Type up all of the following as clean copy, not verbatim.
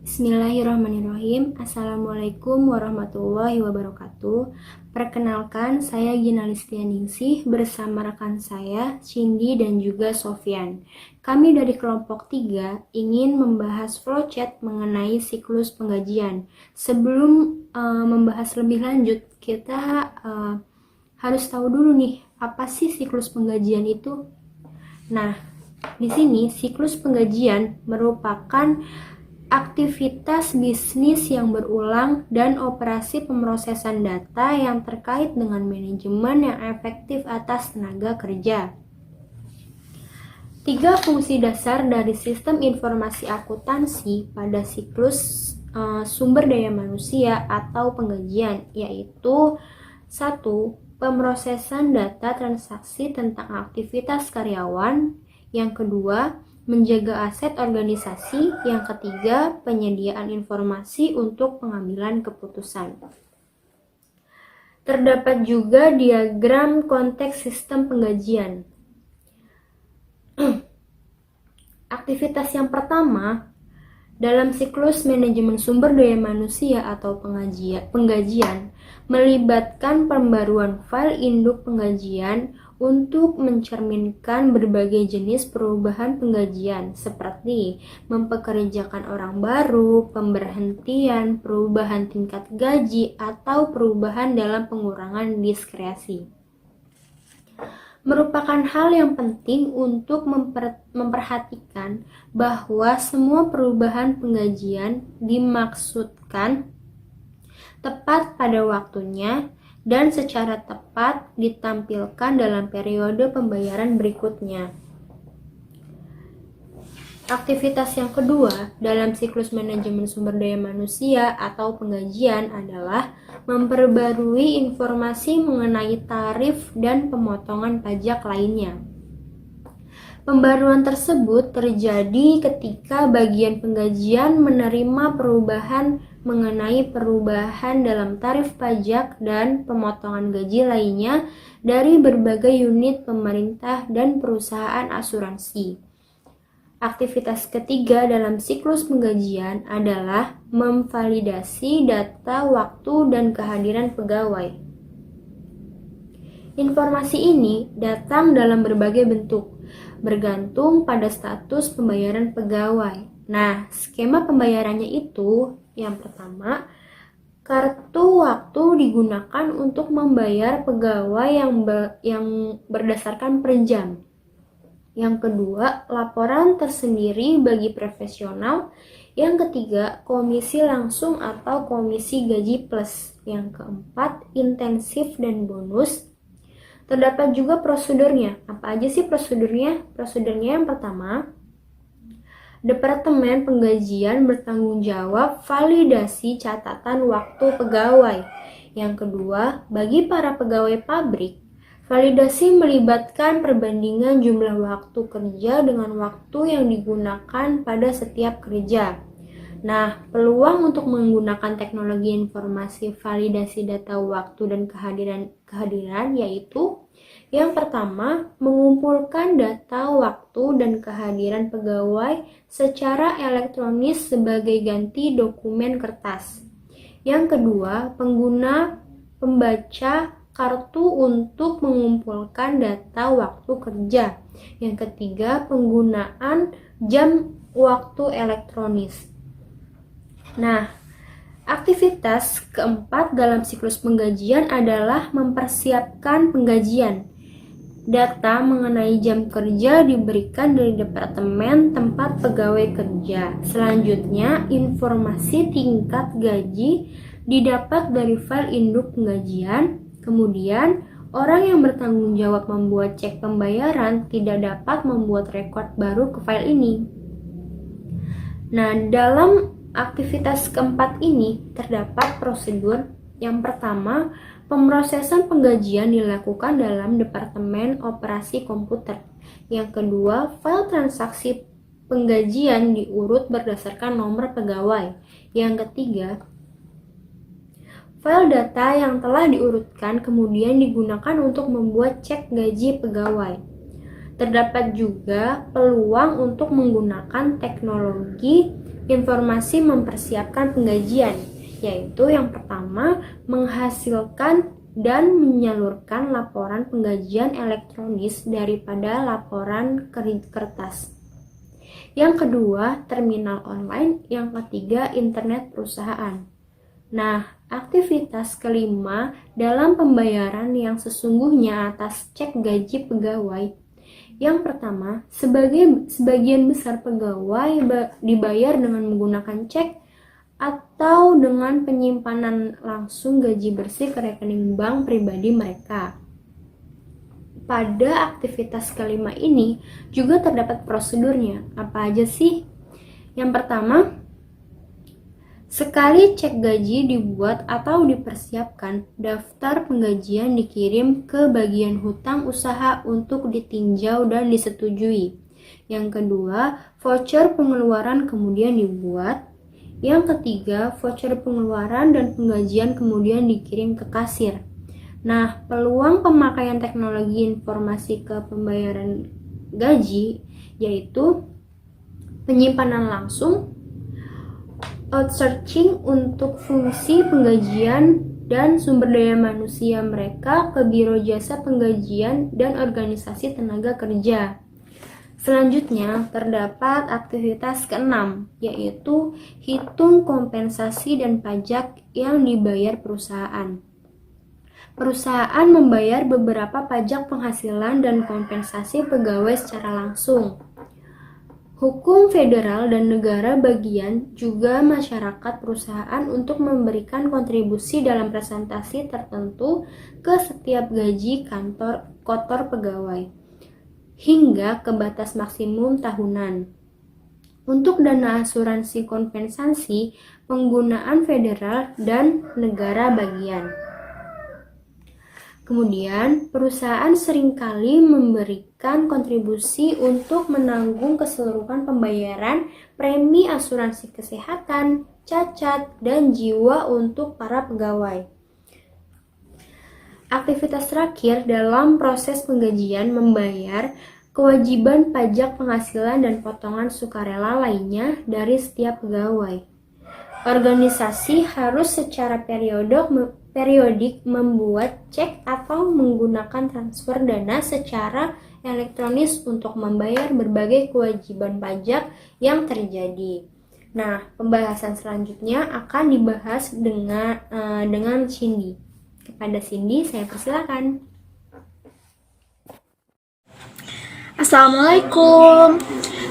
Bismillahirrahmanirrahim. Assalamualaikum warahmatullahi wabarakatuh. Perkenalkan, saya Gina Listianingsih bersama rekan saya, Cindy dan juga Sofyan. Kami dari kelompok 3 ingin membahas flowchart mengenai siklus penggajian. Sebelum membahas lebih lanjut, kita harus tahu dulu nih, apa sih siklus penggajian itu? Nah, di sini siklus penggajian merupakan aktivitas bisnis yang berulang dan operasi pemrosesan data yang terkait dengan manajemen yang efektif atas tenaga kerja. 3 fungsi dasar dari sistem informasi akuntansi pada siklus sumber daya manusia atau penggajian, yaitu 1. Pemrosesan data transaksi tentang aktivitas karyawan. Yang kedua, menjaga aset organisasi. Yang ketiga, penyediaan informasi untuk pengambilan keputusan. Terdapat juga diagram konteks sistem penggajian. Aktivitas yang pertama, dalam siklus manajemen sumber daya manusia atau penggajian melibatkan pembaruan file induk penggajian untuk mencerminkan berbagai jenis perubahan penggajian seperti mempekerjakan orang baru, pemberhentian, perubahan tingkat gaji, atau perubahan dalam pengurangan diskresi. Merupakan hal yang penting untuk memperhatikan bahwa semua perubahan penggajian dimaksudkan tepat pada waktunya dan secara tepat ditampilkan dalam periode pembayaran berikutnya. Aktivitas yang kedua dalam siklus manajemen sumber daya manusia atau penggajian adalah memperbarui informasi mengenai tarif dan pemotongan pajak lainnya. Pembaruan tersebut terjadi ketika bagian penggajian menerima perubahan mengenai perubahan dalam tarif pajak dan pemotongan gaji lainnya dari berbagai unit pemerintah dan perusahaan asuransi. Aktivitas ketiga dalam siklus penggajian adalah memvalidasi data waktu dan kehadiran pegawai. Informasi ini datang dalam berbagai bentuk, bergantung pada status pembayaran pegawai. Nah, skema pembayarannya itu, yang pertama, kartu waktu digunakan untuk membayar pegawai yang berdasarkan per jam. Yang kedua, laporan tersendiri bagi profesional. Yang ketiga, komisi langsung atau komisi gaji plus. Yang keempat, intensif dan bonus. Terdapat juga prosedurnya. Apa aja sih prosedurnya? Prosedurnya yang pertama, Departemen Penggajian bertanggung jawab validasi catatan waktu pegawai. Yang kedua, bagi para pegawai pabrik, validasi melibatkan perbandingan jumlah waktu kerja dengan waktu yang digunakan pada setiap kerja. Nah, peluang untuk menggunakan teknologi informasi validasi data waktu dan kehadiran yaitu yang pertama, mengumpulkan data waktu dan kehadiran pegawai secara elektronis sebagai ganti dokumen kertas. Yang kedua, pengguna pembaca kartu untuk mengumpulkan data waktu kerja. Yang ketiga, penggunaan jam waktu elektronis. Nah, aktivitas keempat dalam siklus penggajian adalah mempersiapkan penggajian. Data mengenai jam kerja diberikan dari departemen tempat pegawai kerja. Selanjutnya, informasi tingkat gaji didapat dari file induk penggajian. Kemudian, orang yang bertanggung jawab membuat cek pembayaran tidak dapat membuat rekod baru ke file ini. Nah, dalam aktivitas keempat ini terdapat prosedur. Yang pertama, pemrosesan penggajian dilakukan dalam Departemen Operasi Komputer. Yang kedua, file transaksi penggajian diurut berdasarkan nomor pegawai. Yang ketiga, file data yang telah diurutkan kemudian digunakan untuk membuat cek gaji pegawai. Terdapat juga peluang untuk menggunakan teknologi informasi mempersiapkan penggajian, yaitu yang pertama menghasilkan dan menyalurkan laporan penggajian elektronis daripada laporan kertas. Yang kedua, terminal online. Yang ketiga, internet perusahaan. Nah, aktivitas kelima dalam pembayaran yang sesungguhnya atas cek gaji pegawai. Yang pertama, sebagian besar pegawai dibayar dengan menggunakan cek atau dengan penyimpanan langsung gaji bersih ke rekening bank pribadi mereka. Pada aktivitas kelima ini juga terdapat prosedurnya. Apa aja sih? Yang pertama, sekali cek gaji dibuat atau dipersiapkan, daftar penggajian dikirim ke bagian hutang usaha untuk ditinjau dan disetujui. Yang kedua, voucher pengeluaran kemudian dibuat. Yang ketiga, voucher pengeluaran dan penggajian kemudian dikirim ke kasir. Nah, peluang pemakaian teknologi informasi ke pembayaran gaji yaitu penyimpanan langsung, outsourcing untuk fungsi penggajian dan sumber daya manusia mereka ke Biro Jasa Penggajian dan Organisasi Tenaga Kerja. Selanjutnya, terdapat aktivitas keenam, yaitu hitung kompensasi dan pajak yang dibayar perusahaan. Perusahaan membayar beberapa pajak penghasilan dan kompensasi pegawai secara langsung. Hukum federal dan negara bagian juga masyarakat perusahaan untuk memberikan kontribusi dalam presentasi tertentu ke setiap gaji kotor pegawai, hingga ke batas maksimum tahunan. Untuk dana asuransi kompensasi, penggunaan federal dan negara bagian. Kemudian, perusahaan seringkali memberikan kontribusi untuk menanggung keseluruhan pembayaran premi asuransi kesehatan, cacat, dan jiwa untuk para pegawai. Aktivitas terakhir dalam proses penggajian membayar kewajiban pajak penghasilan dan potongan sukarela lainnya dari setiap pegawai. Organisasi harus secara periodik membuat cek atau menggunakan transfer dana secara elektronis untuk membayar berbagai kewajiban pajak yang terjadi. Nah, pembahasan selanjutnya akan dibahas dengan Cindy. Kepada Cindy, saya persilakan. Assalamualaikum.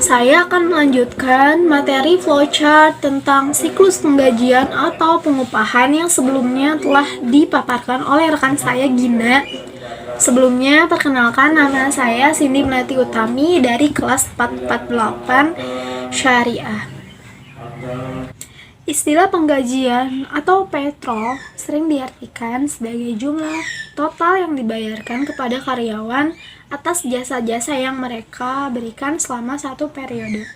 Saya akan melanjutkan materi flowchart tentang siklus penggajian atau pengupahan yang sebelumnya telah dipaparkan oleh rekan saya Gina. Sebelumnya, perkenalkan nama saya Cindy Melati Utami dari kelas 448 Syariah. Istilah penggajian atau payroll sering diartikan sebagai jumlah total yang dibayarkan kepada karyawan atas jasa-jasa yang mereka berikan selama satu periode.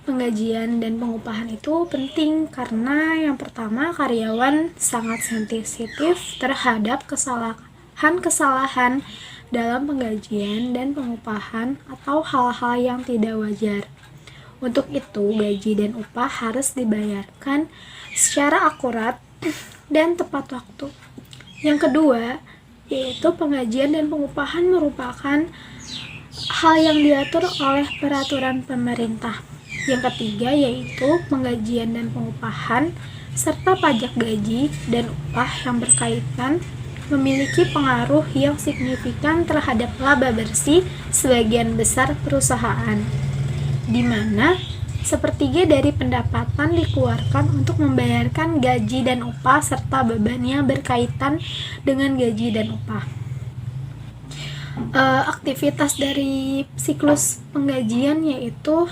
Penggajian dan pengupahan itu penting karena yang pertama, karyawan sangat sensitif terhadap kesalahan-kesalahan dalam penggajian dan pengupahan atau hal-hal yang tidak wajar. Untuk itu, gaji dan upah harus dibayarkan secara akurat dan tepat waktu. Yang kedua, yaitu penggajian dan pengupahan merupakan hal yang diatur oleh peraturan pemerintah. Yang ketiga, yaitu penggajian dan pengupahan serta pajak gaji dan upah yang berkaitan memiliki pengaruh yang signifikan terhadap laba bersih sebagian besar perusahaan, di mana sepertiga dari pendapatan dikeluarkan untuk membayarkan gaji dan upah serta beban yang berkaitan dengan gaji dan upah. Aktivitas dari siklus penggajian yaitu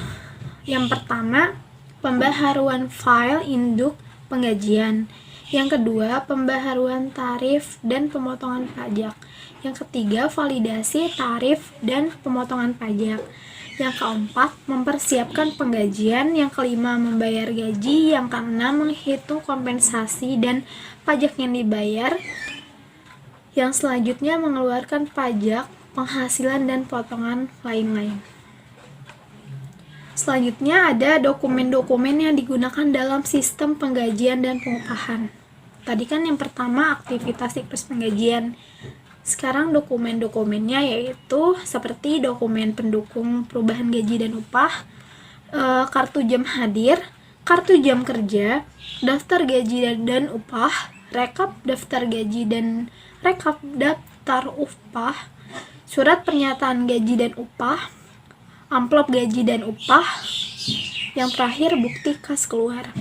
yang pertama, pembaharuan file induk penggajian. Yang kedua, pembaharuan tarif dan pemotongan pajak. Yang ketiga, validasi tarif dan pemotongan pajak. Yang keempat, mempersiapkan penggajian. Yang kelima, membayar gaji. Yang keenam, menghitung kompensasi dan pajak yang dibayar. Yang selanjutnya, mengeluarkan pajak, penghasilan, dan potongan lain-lain. Selanjutnya ada dokumen-dokumen yang digunakan dalam sistem penggajian dan pengupahan. Tadi kan yang pertama aktivitas siklus penggajian. Sekarang dokumen-dokumennya yaitu seperti dokumen pendukung perubahan gaji dan upah, kartu jam hadir, kartu jam kerja, daftar gaji dan upah, rekap daftar gaji dan rekap daftar upah, surat pernyataan gaji dan upah, amplop gaji dan upah, yang terakhir bukti kas keluar.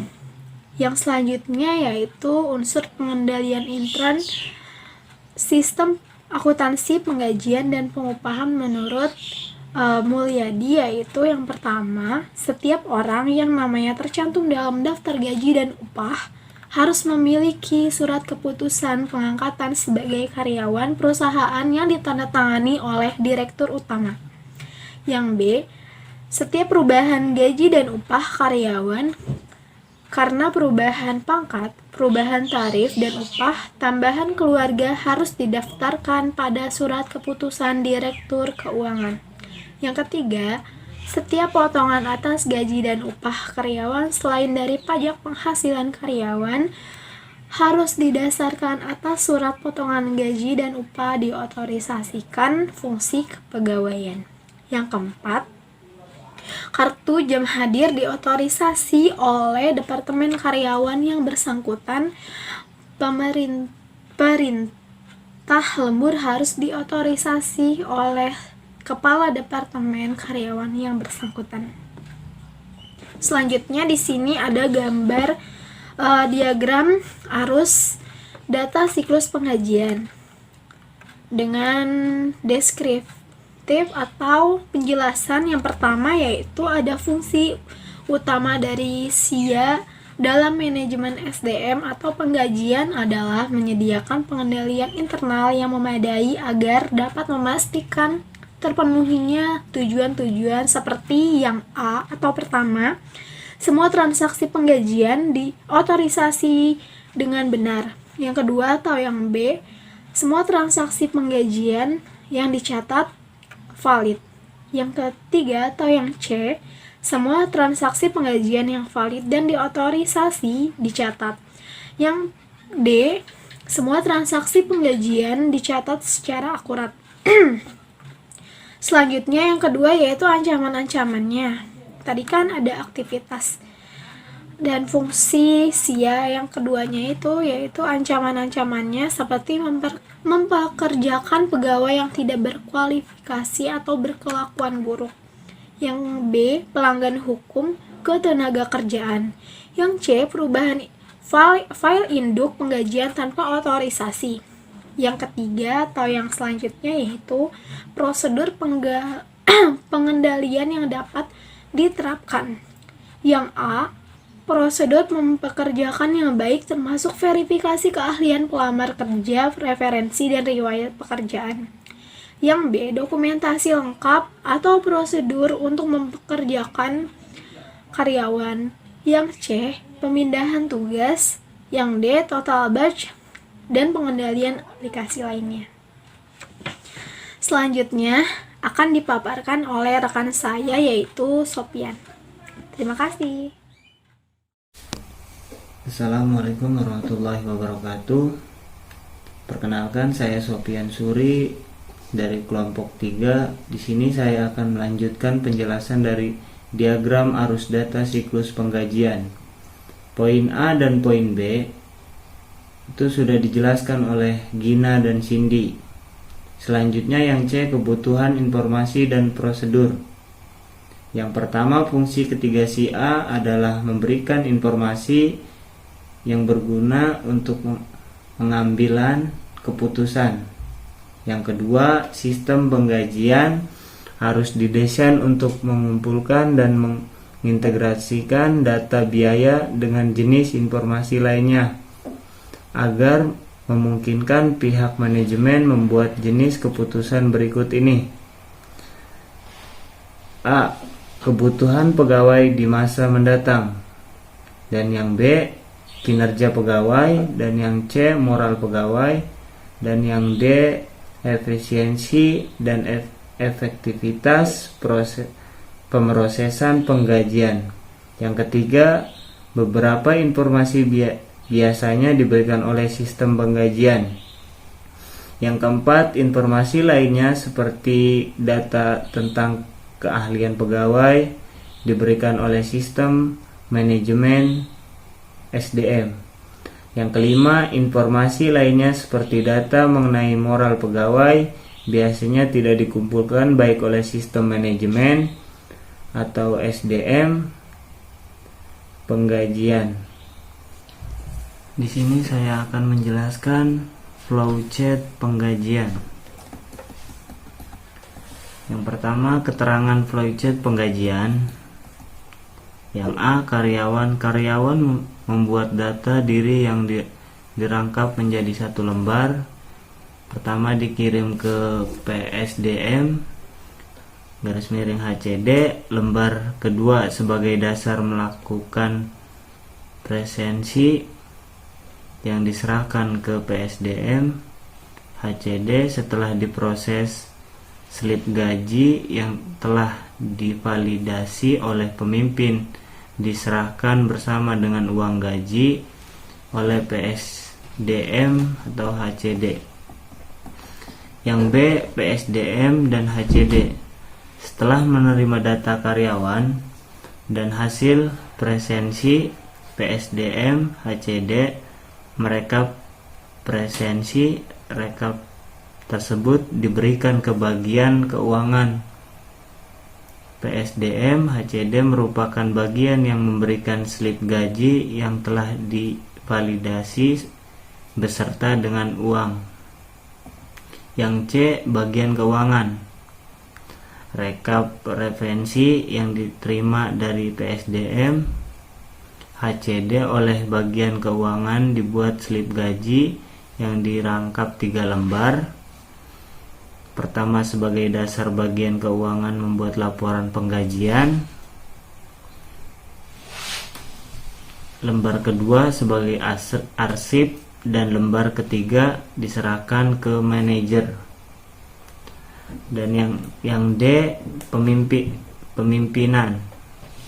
Yang selanjutnya yaitu unsur pengendalian intern sistem akuntansi penggajian dan pengupahan menurut Mulyadi, yaitu yang pertama, setiap orang yang namanya tercantum dalam daftar gaji dan upah harus memiliki surat keputusan pengangkatan sebagai karyawan perusahaan yang ditandatangani oleh direktur utama. Yang B, setiap perubahan gaji dan upah karyawan karena perubahan pangkat, perubahan tarif dan upah tambahan keluarga harus didaftarkan pada surat keputusan direktur keuangan. Yang ketiga, setiap potongan atas gaji dan upah karyawan selain dari pajak penghasilan karyawan harus didasarkan atas surat potongan gaji dan upah diotorisasikan fungsi kepegawaian. Yang keempat, kartu jam hadir diotorisasi oleh Departemen Karyawan yang bersangkutan. Perintah lembur harus diotorisasi oleh Kepala Departemen Karyawan yang bersangkutan. Selanjutnya di sini ada gambar diagram arus data siklus penggajian dengan deskripsi atau penjelasan. Yang pertama yaitu ada fungsi utama dari SIA dalam manajemen SDM atau penggajian adalah menyediakan pengendalian internal yang memadai agar dapat memastikan terpenuhinya tujuan-tujuan seperti yang A atau pertama, semua transaksi penggajian diotorisasi dengan benar. Yang kedua atau yang B, semua transaksi penggajian yang dicatat valid. Yang ketiga atau yang C, semua transaksi penggajian yang valid dan diotorisasi dicatat. Yang D, semua transaksi penggajian dicatat secara akurat. Selanjutnya yang kedua yaitu ancaman-ancamannya. Tadi kan ada aktivitas dan fungsi SIA. Yang keduanya itu yaitu ancaman-ancamannya seperti mempekerjakan pegawai yang tidak berkualifikasi atau berkelakuan buruk. Yang B, pelanggaran hukum ketenaga kerjaan. Yang C, perubahan file induk penggajian tanpa otorisasi. Yang ketiga atau yang selanjutnya yaitu prosedur pengendalian yang dapat diterapkan. Yang A, prosedur mempekerjakan yang baik termasuk verifikasi keahlian pelamar kerja, referensi, dan riwayat pekerjaan. Yang B, dokumentasi lengkap atau prosedur untuk mempekerjakan karyawan. Yang C, pemindahan tugas. Yang D, total batch dan pengendalian aplikasi lainnya. Selanjutnya akan dipaparkan oleh rekan saya yaitu Sopian. Terima kasih. Assalamualaikum warahmatullahi wabarakatuh. Perkenalkan, saya Sopian Suri dari kelompok 3. Di sini saya akan melanjutkan penjelasan dari diagram arus data siklus penggajian. Poin A dan poin B itu sudah dijelaskan oleh Gina dan Cindy. Selanjutnya yang C, kebutuhan informasi dan prosedur. Yang pertama, fungsi ketiga si A adalah memberikan informasi yang berguna untuk pengambilan keputusan. Yang kedua, sistem penggajian harus didesain untuk mengumpulkan dan mengintegrasikan data biaya dengan jenis informasi lainnya agar memungkinkan pihak manajemen membuat jenis keputusan berikut ini. A, kebutuhan pegawai di masa mendatang. Dan yang B, kinerja pegawai. Dan yang C, moral pegawai. Dan yang D, efisiensi dan efektivitas pemrosesan penggajian. Yang ketiga, beberapa informasi biasanya diberikan oleh sistem penggajian. Yang keempat, informasi lainnya seperti data tentang keahlian pegawai diberikan oleh sistem manajemen SDM. Yang kelima, informasi lainnya seperti data mengenai moral pegawai biasanya tidak dikumpulkan baik oleh sistem manajemen atau SDM penggajian. Di sini saya akan menjelaskan flowchart penggajian. Yang pertama, keterangan flowchart penggajian. Yang A, karyawan membuat data diri yang dirangkap menjadi satu lembar. Pertama dikirim ke PSDM _HCD. Lembar kedua sebagai dasar melakukan presensi yang diserahkan ke PSDM HCD. Setelah diproses, slip gaji yang telah divalidasi oleh pemimpin diserahkan bersama dengan uang gaji oleh PSDM atau HCD. Yang B, PSDM dan HCD setelah menerima data karyawan dan hasil presensi PSDM HCD, mereka presensi rekap tersebut diberikan ke bagian keuangan. PSDM HCD merupakan bagian yang memberikan slip gaji yang telah divalidasi beserta dengan uang. Yang C, bagian keuangan. Rekap referensi yang diterima dari PSDM HCD oleh bagian keuangan dibuat slip gaji yang dirangkap 3 lembar. Pertama, sebagai dasar bagian keuangan membuat laporan penggajian. Lembar kedua sebagai arsip dan lembar ketiga diserahkan ke manajer. Dan yang D, pemimpinan.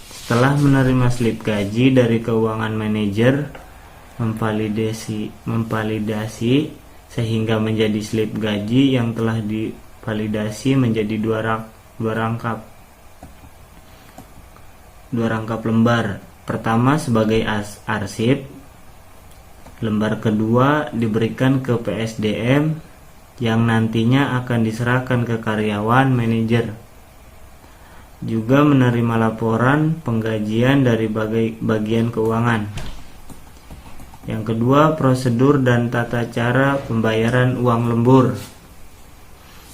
Setelah menerima slip gaji dari keuangan manajer, memvalidasi sehingga menjadi slip gaji yang telah divalidasi menjadi dua rangkap lembar. Pertama sebagai arsip, lembar kedua diberikan ke PSDM yang nantinya akan diserahkan ke karyawan manajer. Juga menerima laporan penggajian dari bagian keuangan. Yang kedua, prosedur dan tata cara pembayaran uang lembur.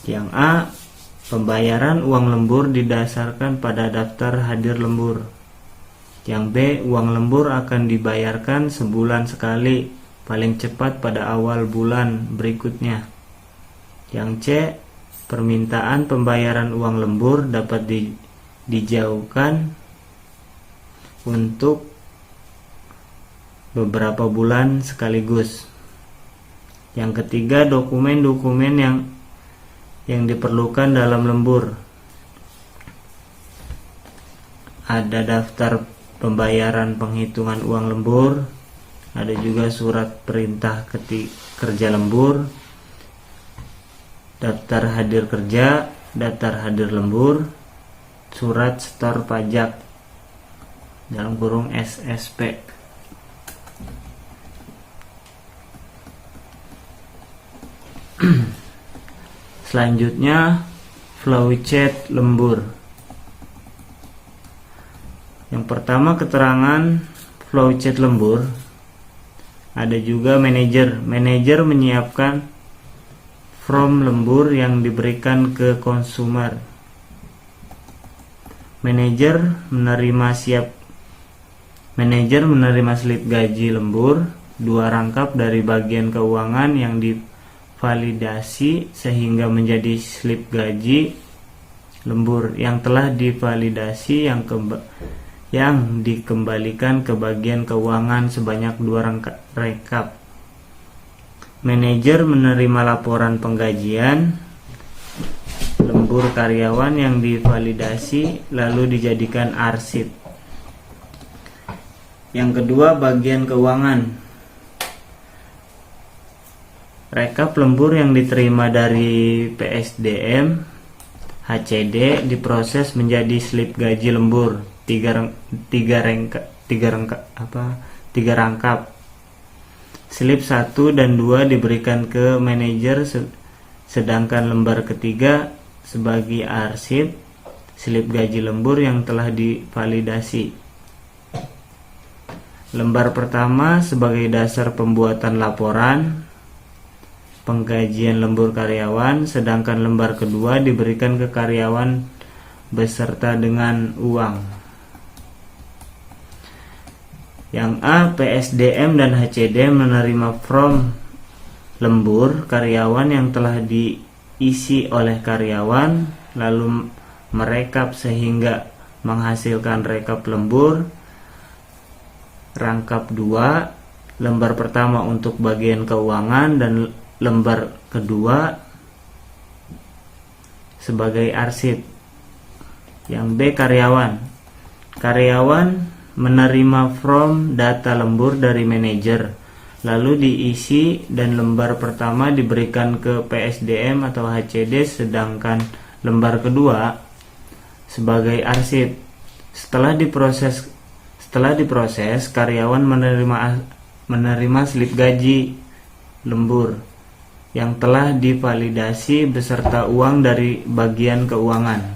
Yang A, pembayaran uang lembur didasarkan pada daftar hadir lembur. Yang B, uang lembur akan dibayarkan sebulan sekali, paling cepat pada awal bulan berikutnya. Yang C, permintaan pembayaran uang lembur dapat dijauhkan untuk beberapa bulan sekaligus. Yang ketiga, dokumen-dokumen yang diperlukan dalam lembur. Ada daftar pembayaran penghitungan uang lembur, ada juga surat perintah kerja lembur, daftar hadir kerja, daftar hadir lembur, surat setor pajak (SSP). Selanjutnya, flowchart lembur. Yang pertama, keterangan flowchart lembur. Ada juga manajer. Manajer menyiapkan form lembur yang diberikan ke konsumer. Manajer menerima slip gaji lembur 2 rangkap dari bagian keuangan yang divalidasi sehingga menjadi slip gaji lembur yang telah divalidasi yang dikembalikan ke bagian keuangan sebanyak 2 rekap. Manajer menerima laporan penggajian lembur lembur karyawan yang divalidasi lalu dijadikan arsip. Yang kedua, bagian keuangan. Rekap lembur yang diterima dari PSDM HCD diproses menjadi slip gaji lembur tiga rangkap. Slip 1 dan 2 diberikan ke manajer, sedangkan lembar ketiga sebagai arsip slip gaji lembur yang telah divalidasi. Lembar pertama sebagai dasar pembuatan laporan penggajian lembur karyawan, sedangkan lembar kedua diberikan ke karyawan beserta dengan uang. Yang A, PSDM dan HCD menerima form lembur karyawan yang telah diisi oleh karyawan, lalu merekap sehingga menghasilkan rekap lembur. Rangkap 2, lembar pertama untuk bagian keuangan dan lembar kedua sebagai arsip. Yang B, karyawan menerima form data lembur dari manajer lalu diisi dan lembar pertama diberikan ke PSDM atau HCD, sedangkan lembar kedua sebagai arsip. Setelah diproses karyawan menerima slip gaji lembur yang telah divalidasi beserta uang dari bagian keuangan.